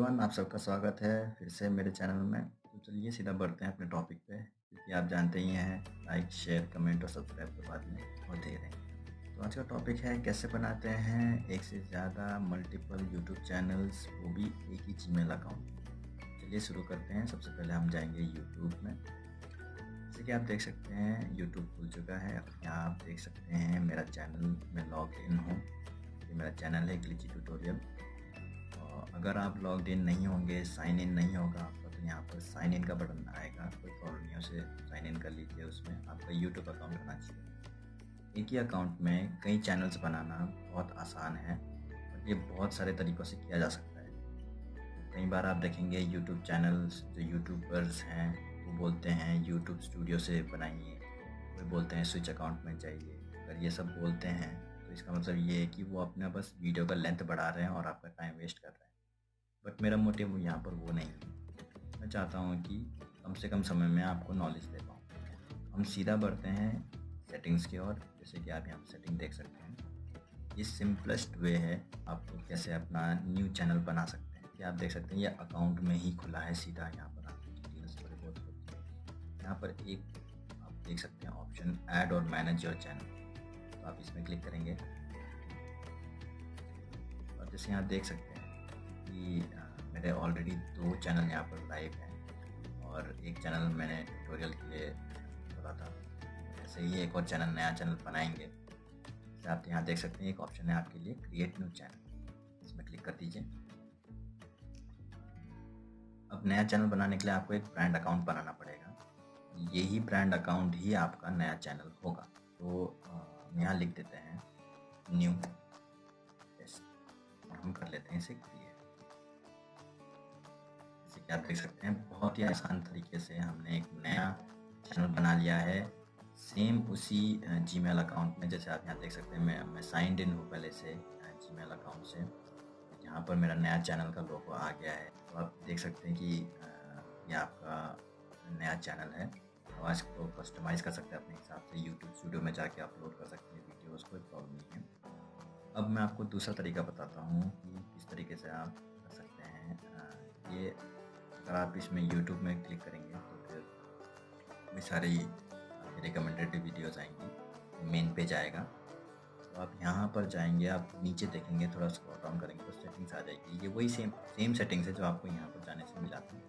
Everyone, आप सबका स्वागत है फिर से मेरे चैनल में। तो चलिए सीधा बढ़ते हैं अपने टॉपिक पे, क्योंकि आप जानते ही हैं लाइक, शेयर, कमेंट और सब्सक्राइब के बाद में होते ही रहेंगे। तो आज का टॉपिक है कैसे बनाते हैं एक से ज़्यादा मल्टीपल यूट्यूब चैनल्स, वो भी एक ही जीमेल अकाउंट। चलिए शुरू करते हैं। सबसे पहले हम जाएंगे यूट्यूब में। जैसे कि आप देख सकते हैं यूट्यूब खुल चुका है। यहाँ आप देख सकते हैं मेरा चैनल में लॉग इन हूँ। ये मेरा चैनल है ग्लिची ट्यूटोरियल। अगर आप लॉग्ड इन नहीं होंगे, साइन इन नहीं होगा आपका, तो यहाँ पर साइन इन का बटन आएगा। कोई प्रॉब्लम नहीं, उसे साइन इन कर लीजिए। उसमें आपका यूट्यूब अकाउंट होना चाहिए। एक ही अकाउंट में कई चैनल्स बनाना बहुत आसान है और ये बहुत सारे तरीक़ों से किया जा सकता है। कई बार आप देखेंगे यूट्यूब चैनल्स, जो यूट्यूबर्स हैं वो बोलते हैं यूट्यूब स्टूडियो से बनाइए, कोई बोलते हैं स्विच अकाउंट में चाहिए। अगर ये सब बोलते हैं तो इसका मतलब ये है कि वो अपना बस वीडियो का लेंथ बढ़ा रहे हैं और आपका टाइम वेस्ट कर रहे हैं। बट मेरा मोटिव यहाँ पर वो नहीं है। मैं चाहता हूँ कि कम से कम समय में आपको नॉलेज दे पाऊँ। हम सीधा बढ़ते हैं सेटिंग्स की ओर। जैसे कि आप यहाँ पर सेटिंग देख सकते हैं। ये सिंपलेस्ट वे है आपको कैसे अपना न्यू चैनल बना सकते हैं। कि आप देख सकते हैं ये अकाउंट में ही खुला है सीधा। यहाँ पर आपकी डिटेल्स थोड़ी बहुत होती है। यहाँ पर एक आप देख सकते हैं ऑप्शन ऐड और मैनेज योर चैनल, तो आप इसमें क्लिक करेंगे और जैसे यहाँ देख सकते हैं कि मेरे ऑलरेडी 2 चैनल यहाँ पर लाइव हैं और एक चैनल मैंने ट्यूटोरियल के लिए खोला था। ऐसे ही एक और चैनल, नया चैनल बनाएंगे। जैसे आप यहाँ देख सकते हैं एक ऑप्शन है आपके लिए क्रिएट न्यू चैनल, इसमें क्लिक कर दीजिए। अब नया चैनल बनाने के लिए आपको एक ब्रांड अकाउंट बनाना पड़ेगा। यही ब्रांड अकाउंट ही आपका नया चैनल होगा। तो यहाँ लिख देते हैं न्यू टेस्ट और हम कर लेते हैं इसे क्रिएट। जैसे कि आप देख सकते हैं बहुत ही आसान तरीके से हमने एक नया चैनल बना लिया है, सेम उसी जीमेल अकाउंट में। जैसे आप यहाँ देख सकते हैं मैं साइंड इन हूँ पहले से जीमेल अकाउंट से। यहाँ पर मेरा नया चैनल का लोगो आ गया है। तो आप देख सकते हैं कि ये आपका नया चैनल है। तो आज को कस्टमाइज़ कर सकते हैं अपने हिसाब से। यूट्यूब स्टूडियो में जाके अपलोड कर सकते हैं वीडियोज़, कोई प्रॉब्लम नहीं है। अब मैं आपको दूसरा तरीका बताता हूँ कि किस तरीके से आप कर सकते हैं। ये अगर आप इसमें यूट्यूब में क्लिक करेंगे तो फिर ये सारी रिकमेंडेड वीडियोज़ आएंगी, मेन पेज आएगा। तो आप यहाँ पर जाएंगे, आप नीचे देखेंगे, थोड़ा स्क्रॉल डाउन करेंगे तो सेटिंग्स आ जाएगी। ये वही सेम सेटिंग्स है जो आपको यहाँ पर जाने से मिला था।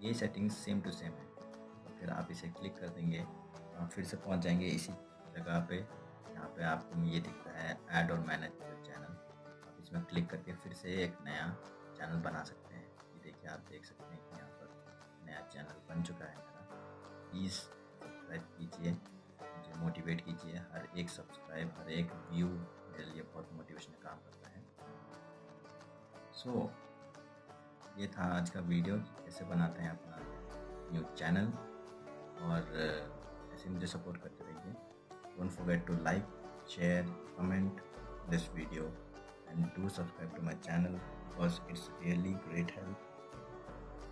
ये सेटिंग्स सेम टू सेम है। तो फिर आप इसे क्लिक कर देंगे, आप फिर से पहुँच जाएंगे इसी जगह पे। यहाँ पे आपको ये दिखता है ऐड और मैनेज योर चैनल। आप इसमें क्लिक करके फिर से एक नया चैनल बना सकते हैं। ये देखिए, आप देख सकते हैं कि यहाँ पर नया चैनल बन चुका है मेरा। प्लीज़ सब्सक्राइब कीजिए, मुझे मोटिवेट कीजिए। हर एक सब्सक्राइब, हर एक व्यू मेरे लिए बहुत मोटिवेशनल काम करता है। सो ये था आज का वीडियो, कैसे बनाते हैं अपना न्यू चैनल। और ऐसे मुझे सपोर्ट करते रहिए। Don't forget to like, share, comment this video and do subscribe to my channel because it's really great help.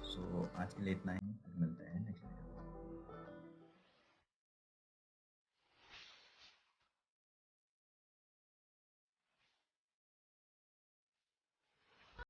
So आज के लिए इतना ही।